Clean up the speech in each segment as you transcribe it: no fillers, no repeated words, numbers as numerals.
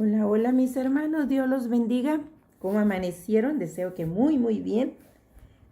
Hola, hola mis hermanos, Dios los bendiga. ¿Cómo amanecieron? Deseo que muy bien.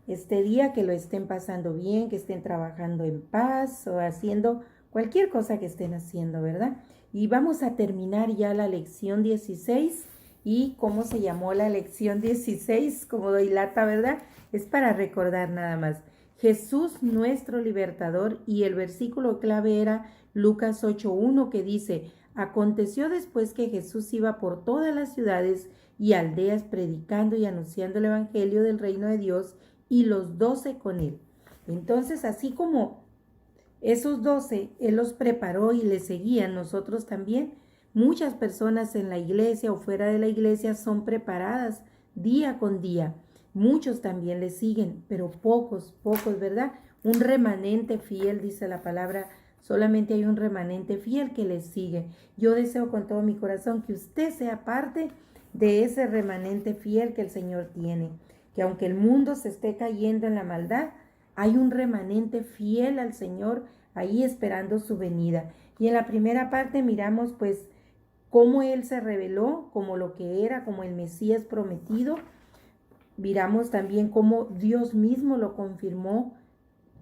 Este día que lo estén pasando bien, que estén trabajando en paz o haciendo cualquier cosa que estén haciendo, ¿verdad? Y vamos a terminar ya la lección 16. ¿Y cómo se llamó la lección 16? Como doy lata, ¿verdad? Es para recordar nada más. Jesús nuestro libertador, y el versículo clave era Lucas 8:1, que dice: aconteció después que Jesús iba por todas las ciudades y aldeas predicando y anunciando el evangelio del reino de Dios, y los 12 con él. Entonces, así como esos 12 él los preparó y le seguían, nosotros también, muchas personas en la iglesia o fuera de la iglesia son preparadas día con día. Muchos también le siguen, pero pocos, ¿verdad? Un remanente fiel, dice la palabra. Solamente hay un remanente fiel que le sigue. Yo deseo con todo mi corazón que usted sea parte de ese remanente fiel que el Señor tiene. Que aunque el mundo se esté cayendo en la maldad, hay un remanente fiel al Señor ahí esperando su venida. Y en la primera parte miramos pues cómo Él se reveló como lo que era, como el Mesías prometido. Miramos también cómo Dios mismo lo confirmó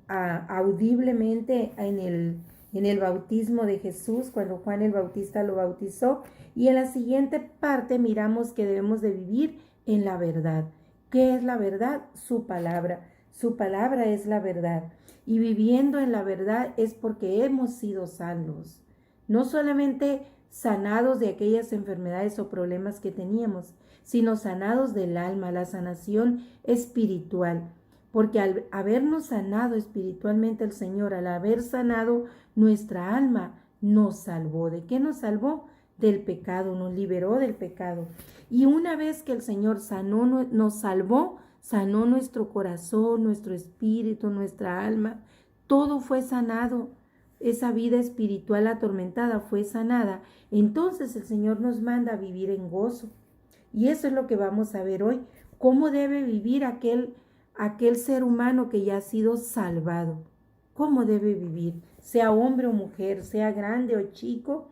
audiblemente en el bautismo de Jesús, cuando Juan el Bautista lo bautizó. Y en la siguiente parte miramos que debemos de vivir en la verdad. ¿Qué es la verdad? Su palabra. Su palabra es la verdad. Y viviendo en la verdad es porque hemos sido salvos. No solamente sanados de aquellas enfermedades o problemas que teníamos, sino sanados del alma, la sanación espiritual. Porque al habernos sanado espiritualmente el Señor, al haber sanado nuestra alma, nos salvó. ¿De qué nos salvó? Del pecado, nos liberó del pecado. Y una vez que el Señor nos salvó, sanó nuestro corazón, nuestro espíritu, nuestra alma. Todo fue sanado. Esa vida espiritual atormentada fue sanada. Entonces el Señor nos manda a vivir en gozo. Y eso es lo que vamos a ver hoy. ¿Cómo debe vivir aquel ser humano que ya ha sido salvado? ¿Cómo debe vivir? Sea hombre o mujer, sea grande o chico.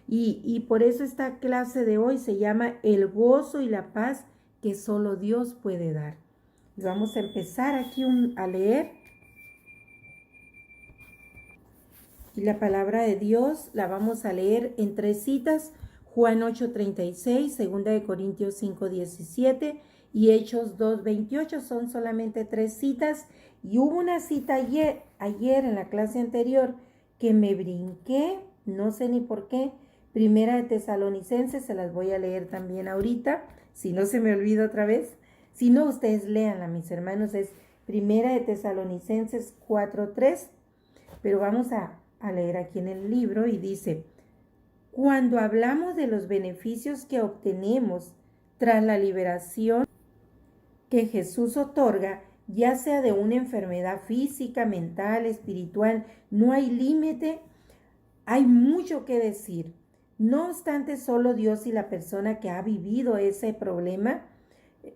Y por eso esta clase de hoy se llama el gozo y la paz que solo Dios puede dar. Y vamos a empezar aquí a leer. Y la palabra de Dios la vamos a leer en 3 citas: Juan 8:36, 2 Corintios 5:17 y Hechos 2:28. Son solamente 3 citas. Y hubo una cita ayer en la clase anterior que me brinqué, no sé ni por qué. Primera de Tesalonicenses, se las voy a leer también ahorita, si no se me olvida otra vez. Si no, ustedes léanla, mis hermanos. Es Primera de Tesalonicenses 4:3. Pero vamos a leer aquí en el libro y dice: cuando hablamos de los beneficios que obtenemos tras la liberación que Jesús otorga, ya sea de una enfermedad física, mental, espiritual, no hay límite, hay mucho que decir. No obstante, solo Dios y la persona que ha vivido ese problema,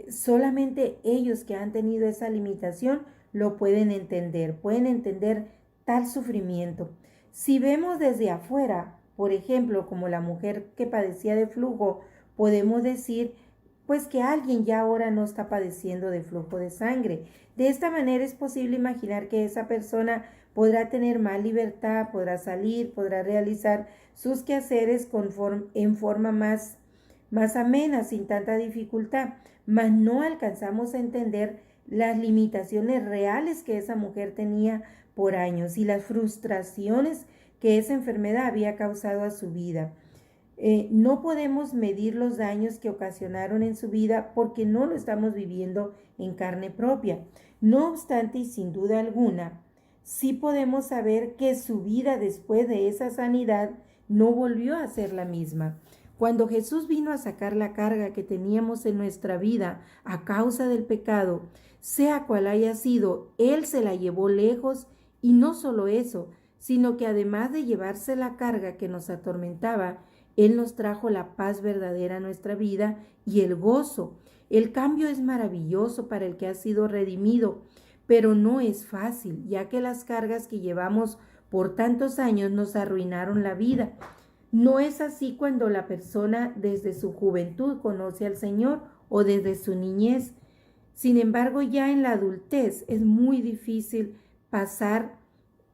solamente ellos que han tenido esa limitación lo pueden entender tal sufrimiento. Si vemos desde afuera, por ejemplo, como la mujer que padecía de flujo, podemos decir pues que alguien ya ahora no está padeciendo de flujo de sangre. De esta manera es posible imaginar que esa persona podrá tener más libertad, podrá salir, podrá realizar sus quehaceres en forma más amena, sin tanta dificultad, mas no alcanzamos a entender las limitaciones reales que esa mujer tenía por años y las frustraciones que esa enfermedad había causado a su vida. No podemos medir los daños que ocasionaron en su vida porque no lo estamos viviendo en carne propia. No obstante, y sin duda alguna, sí podemos saber que su vida después de esa sanidad no volvió a ser la misma. Cuando Jesús vino a sacar la carga que teníamos en nuestra vida a causa del pecado, sea cual haya sido, Él se la llevó lejos. Y no solo eso, sino que además de llevarse la carga que nos atormentaba, Él nos trajo la paz verdadera a nuestra vida y el gozo. El cambio es maravilloso para el que ha sido redimido, pero no es fácil, ya que las cargas que llevamos por tantos años nos arruinaron la vida. No es así cuando la persona desde su juventud conoce al Señor o desde su niñez. Sin embargo, ya en la adultez es muy difícil pasar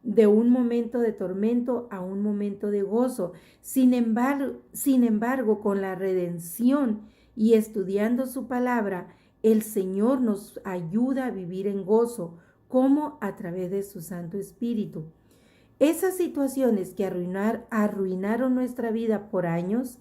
de un momento de tormento a un momento de gozo. Sin embargo, con la redención y estudiando su palabra, el Señor nos ayuda a vivir en gozo, como a través de su Santo Espíritu. Esas situaciones que arruinaron nuestra vida por años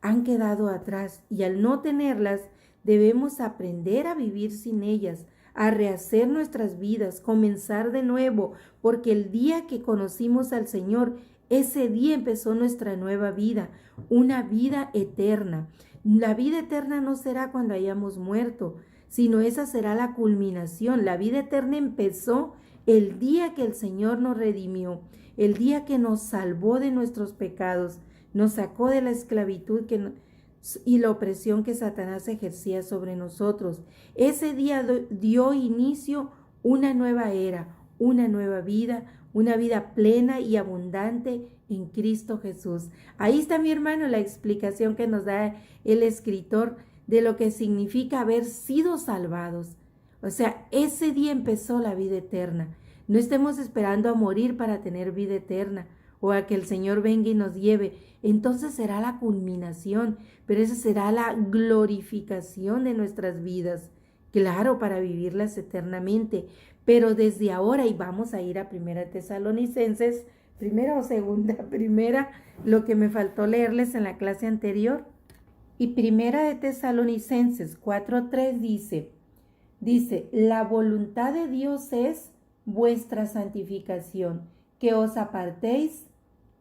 han quedado atrás, y al no tenerlas debemos aprender a vivir sin ellas, a rehacer nuestras vidas, comenzar de nuevo, porque el día que conocimos al Señor, ese día empezó nuestra nueva vida, una vida eterna. La vida eterna no será cuando hayamos muerto, sino esa será la culminación. La vida eterna empezó el día que el Señor nos redimió, el día que nos salvó de nuestros pecados, nos sacó de la esclavitud y la opresión que Satanás ejercía sobre nosotros. Ese día dio inicio una nueva era, una nueva vida, una vida plena y abundante en Cristo Jesús. Ahí está, mi hermano, la explicación que nos da el escritor de lo que significa haber sido salvados. O sea, ese día empezó la vida eterna. No estemos esperando a morir para tener vida eterna o a que el Señor venga y nos lleve. Entonces será la culminación, pero esa será la glorificación de nuestras vidas. Claro, para vivirlas eternamente. Pero desde ahora, y vamos a ir a Primera Tesalonicenses, primera o segunda, primera, lo que me faltó leerles en la clase anterior. Y Primera de Tesalonicenses 4:3 dice, la voluntad de Dios es vuestra santificación, que os apartéis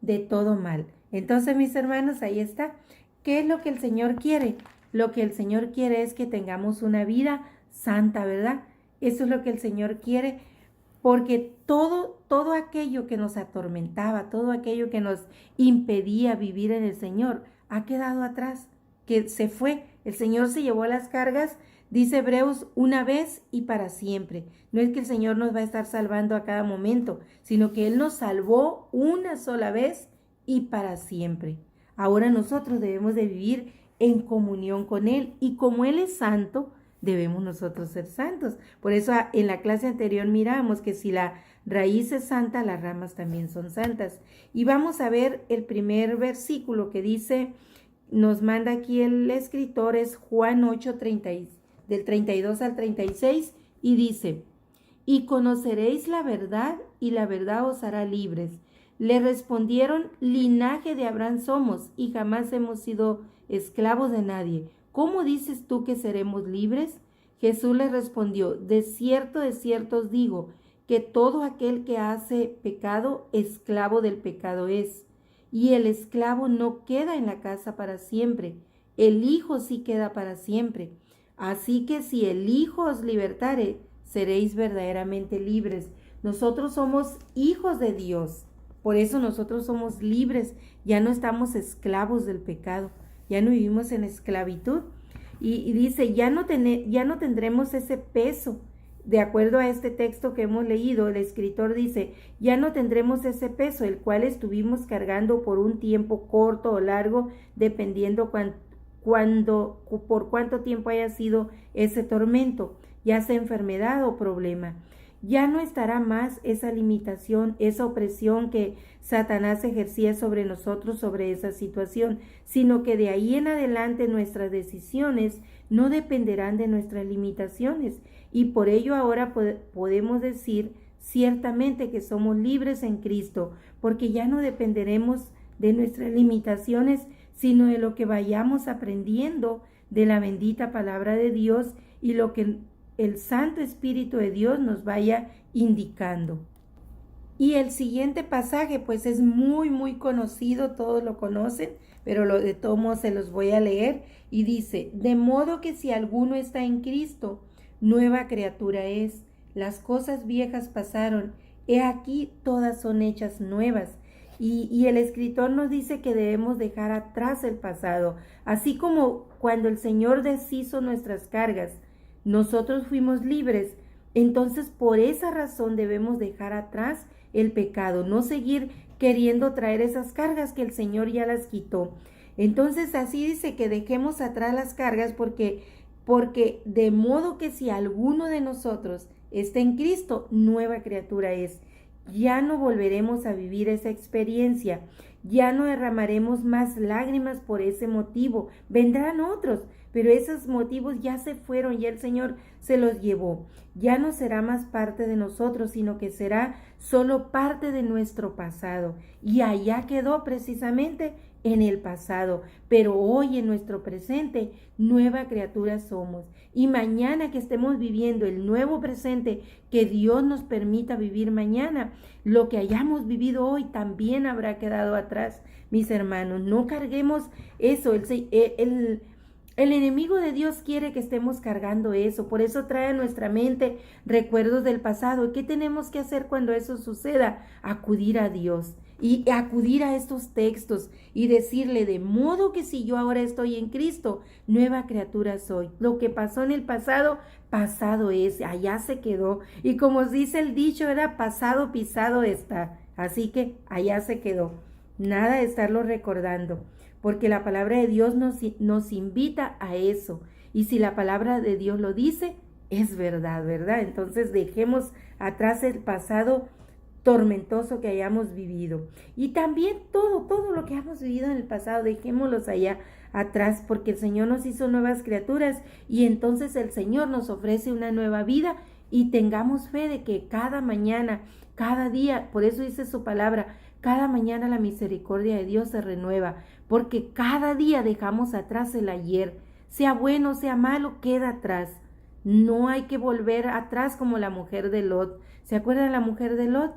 de todo mal. Entonces, mis hermanos, ahí está. ¿Qué es lo que el Señor quiere? Lo que el Señor quiere es que tengamos una vida santa, ¿verdad? Eso es lo que el Señor quiere, porque todo aquello que nos atormentaba, todo aquello que nos impedía vivir en el Señor, ha quedado atrás, que se fue. El Señor se llevó las cargas, dice Hebreos, una vez y para siempre. No es que el Señor nos va a estar salvando a cada momento, sino que Él nos salvó una sola vez y para siempre. Ahora nosotros debemos de vivir en comunión con Él, y como Él es santo, debemos nosotros ser santos. Por eso en la clase anterior miramos que si la raíz es santa, las ramas también son santas. Y vamos a ver el primer versículo que dice, nos manda aquí el escritor, es Juan 8, del 32 al 36, y dice, y conoceréis la verdad, y la verdad os hará libres. Le respondieron, linaje de Abraham somos, y jamás hemos sido esclavos de nadie. ¿Cómo dices tú que seremos libres? Jesús le respondió, de cierto os digo, que todo aquel que hace pecado, esclavo del pecado es. Y el esclavo no queda en la casa para siempre, el Hijo sí queda para siempre. Así que si el Hijo os libertare, seréis verdaderamente libres. Nosotros somos hijos de Dios, por eso nosotros somos libres, ya no estamos esclavos del pecado, ya no vivimos en esclavitud. Y dice, ya no tendremos ese peso. De acuerdo a este texto que hemos leído, el escritor dice, ya no tendremos ese peso, el cual estuvimos cargando por un tiempo corto o largo, dependiendo por cuánto tiempo haya sido ese tormento, ya sea enfermedad o problema. Ya no estará más esa limitación, esa opresión que Satanás ejercía sobre nosotros, sobre esa situación, sino que de ahí en adelante nuestras decisiones no dependerán de nuestras limitaciones, y por ello ahora podemos decir ciertamente que somos libres en Cristo, porque ya no dependeremos de nuestras limitaciones, sino de lo que vayamos aprendiendo de la bendita palabra de Dios y lo que el Santo Espíritu de Dios nos vaya indicando. Y el siguiente pasaje pues es muy conocido, todos lo conocen, pero de todos modos se los voy a leer, y dice, de modo que si alguno está en Cristo, nueva criatura es, las cosas viejas pasaron, he aquí todas son hechas nuevas. Y el escritor nos dice que debemos dejar atrás el pasado, así como cuando el Señor deshizo nuestras cargas, nosotros fuimos libres. Entonces por esa razón debemos dejar atrás el pecado, no seguir queriendo traer esas cargas que el Señor ya las quitó. Entonces así dice que dejemos atrás las cargas porque de modo que si alguno de nosotros está en Cristo, nueva criatura es. Ya no volveremos a vivir esa experiencia, ya no derramaremos más lágrimas por ese motivo. Vendrán otros, pero esos motivos ya se fueron, ya el Señor se los llevó. Ya no será más parte de nosotros, sino que será solo parte de nuestro pasado. Y allá quedó precisamente en el pasado, pero hoy en nuestro presente, nueva criatura somos. Y mañana que estemos viviendo el nuevo presente que Dios nos permita vivir mañana, lo que hayamos vivido hoy también habrá quedado atrás, mis hermanos. No carguemos eso. El enemigo de Dios quiere que estemos cargando eso, por eso trae a nuestra mente recuerdos del pasado. ¿Y qué tenemos que hacer cuando eso suceda? Acudir a Dios y acudir a estos textos y decirle, de modo que si yo ahora estoy en Cristo, nueva criatura soy. Lo que pasó en el pasado, pasado es, allá se quedó. Y como dice el dicho, era pasado pisado está. Así que allá se quedó. Nada de estarlo recordando, porque la palabra de Dios nos invita a eso. Y si la palabra de Dios lo dice, es verdad, ¿verdad? Entonces dejemos atrás el pasado tormentoso que hayamos vivido. Y también todo lo que hemos vivido en el pasado, dejémoslos allá atrás, porque el Señor nos hizo nuevas criaturas y entonces el Señor nos ofrece una nueva vida y tengamos fe de que cada mañana, cada día, por eso dice su palabra, cada mañana la misericordia de Dios se renueva, porque cada día dejamos atrás el ayer, sea bueno, sea malo, queda atrás. No hay que volver atrás como la mujer de Lot. ¿Se acuerdan de la mujer de Lot?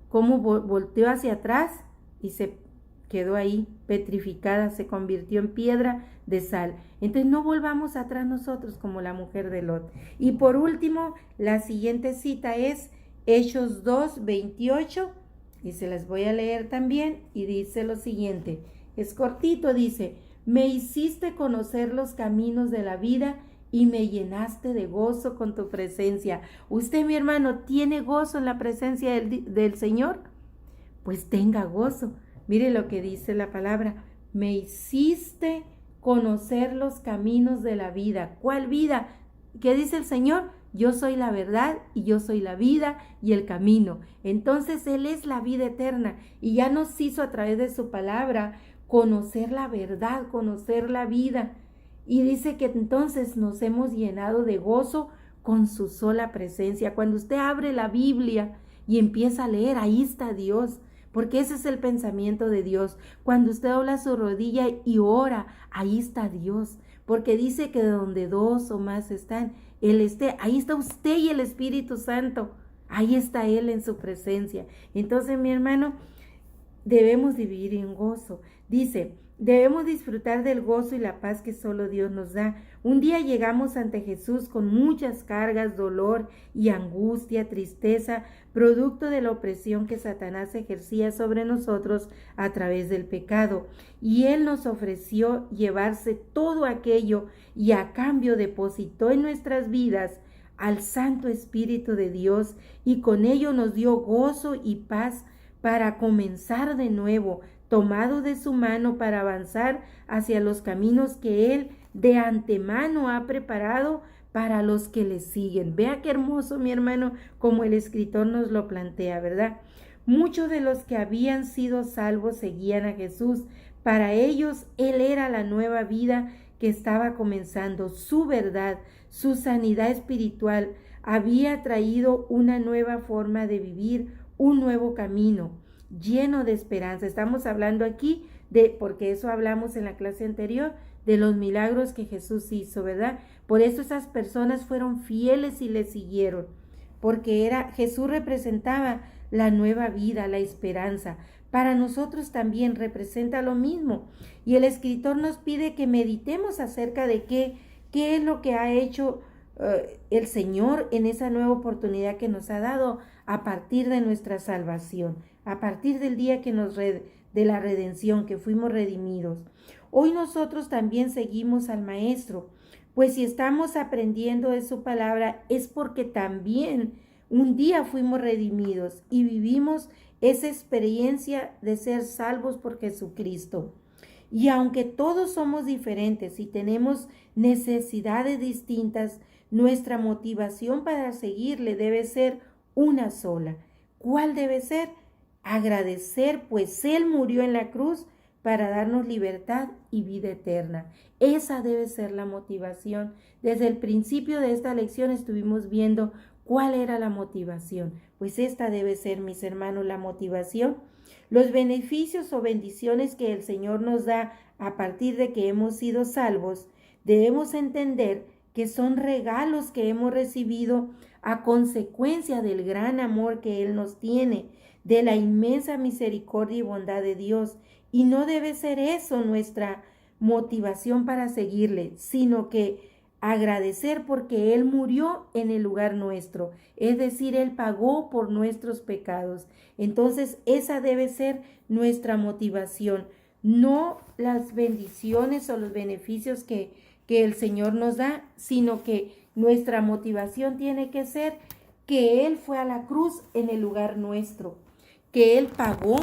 Cómo volteó hacia atrás y se quedó ahí petrificada, se convirtió en piedra de sal. Entonces no volvamos atrás nosotros como la mujer de Lot. Y por último, la siguiente cita es Hechos 2:28, y se las voy a leer también, y dice lo siguiente, es cortito, dice, me hiciste conocer los caminos de la vida y me llenaste de gozo con tu presencia. ¿Usted, mi hermano, tiene gozo en la presencia del Señor? Pues tenga gozo. Mire lo que dice la palabra, me hiciste conocer los caminos de la vida. ¿Cuál vida? ¿Qué dice el Señor? Yo soy la verdad y yo soy la vida y el camino. Entonces Él es la vida eterna y ya nos hizo a través de su palabra conocer la verdad, conocer la vida. Y dice que entonces nos hemos llenado de gozo con su sola presencia. Cuando usted abre la Biblia y empieza a leer, ahí está Dios, porque ese es el pensamiento de Dios. Cuando usted dobla su rodilla y ora, ahí está Dios, porque dice que donde dos o más están, Él esté. Ahí está usted y el Espíritu Santo. Ahí está Él en su presencia. Entonces, mi hermano, debemos vivir en gozo. Dice, debemos disfrutar del gozo y la paz que solo Dios nos da. Un día llegamos ante Jesús con muchas cargas, dolor y angustia, tristeza, producto de la opresión que Satanás ejercía sobre nosotros a través del pecado. Y Él nos ofreció llevarse todo aquello y a cambio depositó en nuestras vidas al Santo Espíritu de Dios y con ello nos dio gozo y paz para comenzar de nuevo, tomado de su mano para avanzar hacia los caminos que Él de antemano ha preparado para los que le siguen. Vea qué hermoso, mi hermano, como el escritor nos lo plantea, ¿verdad? Muchos de los que habían sido salvos seguían a Jesús. Para ellos, Él era la nueva vida que estaba comenzando. Su verdad, su sanidad espiritual había traído una nueva forma de vivir, un nuevo camino lleno de esperanza. Estamos hablando aquí porque eso hablamos en la clase anterior, de los milagros que Jesús hizo, ¿verdad? Por eso esas personas fueron fieles y le siguieron, porque Jesús representaba la nueva vida, la esperanza. Para nosotros también representa lo mismo. Y el escritor nos pide que meditemos acerca de qué es lo que ha hecho el Señor en esa nueva oportunidad que nos ha dado a partir de nuestra salvación, a partir del día de la redención, que fuimos redimidos. Hoy nosotros también seguimos al Maestro, pues si estamos aprendiendo de su palabra es porque también un día fuimos redimidos y vivimos esa experiencia de ser salvos por Jesucristo. Y aunque todos somos diferentes y tenemos necesidades distintas, nuestra motivación para seguirle debe ser una sola. ¿Cuál debe ser? Agradecer, pues Él murió en la cruz para darnos libertad y vida eterna. Esa debe ser la motivación. Desde el principio de esta lección estuvimos viendo cuál era la motivación. Pues esta debe ser, mis hermanos, la motivación. Los beneficios o bendiciones que el Señor nos da a partir de que hemos sido salvos, debemos entender que son regalos que hemos recibido a consecuencia del gran amor que Él nos tiene, de la inmensa misericordia y bondad de Dios. Y no debe ser eso nuestra motivación para seguirle, sino que agradecer porque Él murió en el lugar nuestro, es decir, Él pagó por nuestros pecados. Entonces, esa debe ser nuestra motivación, no las bendiciones o los beneficios que el Señor nos da, sino que nuestra motivación tiene que ser que Él fue a la cruz en el lugar nuestro, que Él pagó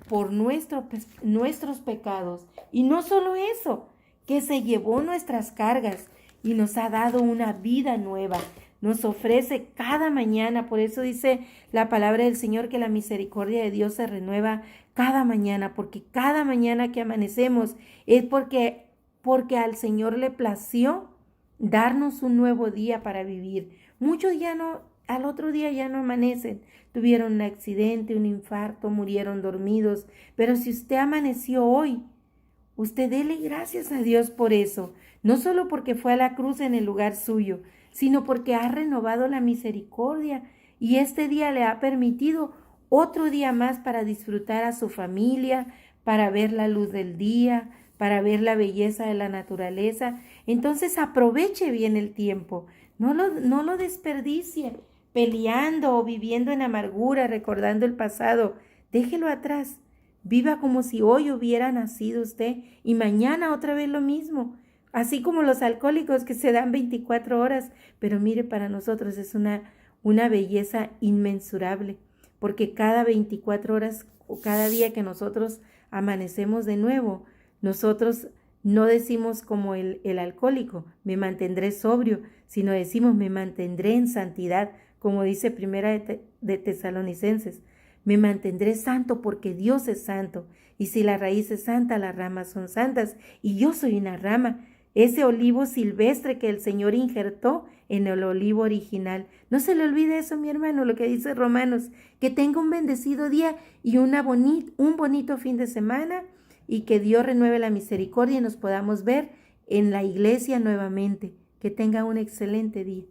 por nuestros pecados. Y no solo eso, que se llevó nuestras cargas y nos ha dado una vida nueva. Nos ofrece cada mañana. Por eso dice la palabra del Señor que la misericordia de Dios se renueva cada mañana, porque cada mañana que amanecemos es porque al Señor le plació darnos un nuevo día para vivir. Muchos al otro día ya no amanecen. Tuvieron un accidente, un infarto, murieron dormidos. Pero si usted amaneció hoy, usted dele gracias a Dios por eso. No solo porque fue a la cruz en el lugar suyo, sino porque ha renovado la misericordia y este día le ha permitido otro día más para disfrutar a su familia, para ver la luz del día, para ver la belleza de la naturaleza. Entonces aproveche bien el tiempo, no lo desperdicie peleando o viviendo en amargura, recordando el pasado. Déjelo atrás, viva como si hoy hubiera nacido usted y mañana otra vez lo mismo. Así como los alcohólicos que se dan 24 horas, pero mire, para nosotros es una belleza inmensurable, porque cada 24 horas o cada día que nosotros amanecemos de nuevo, nosotros no decimos como el alcohólico, me mantendré sobrio, sino decimos me mantendré en santidad, como dice Primera de Tesalonicenses, me mantendré santo porque Dios es santo, y si la raíz es santa, las ramas son santas, y yo soy una rama, ese olivo silvestre que el Señor injertó en el olivo original. No se le olvide eso, mi hermano, lo que dice Romanos, que tenga un bendecido día y un bonito fin de semana, y que Dios renueve la misericordia y nos podamos ver en la iglesia nuevamente. Que tenga un excelente día.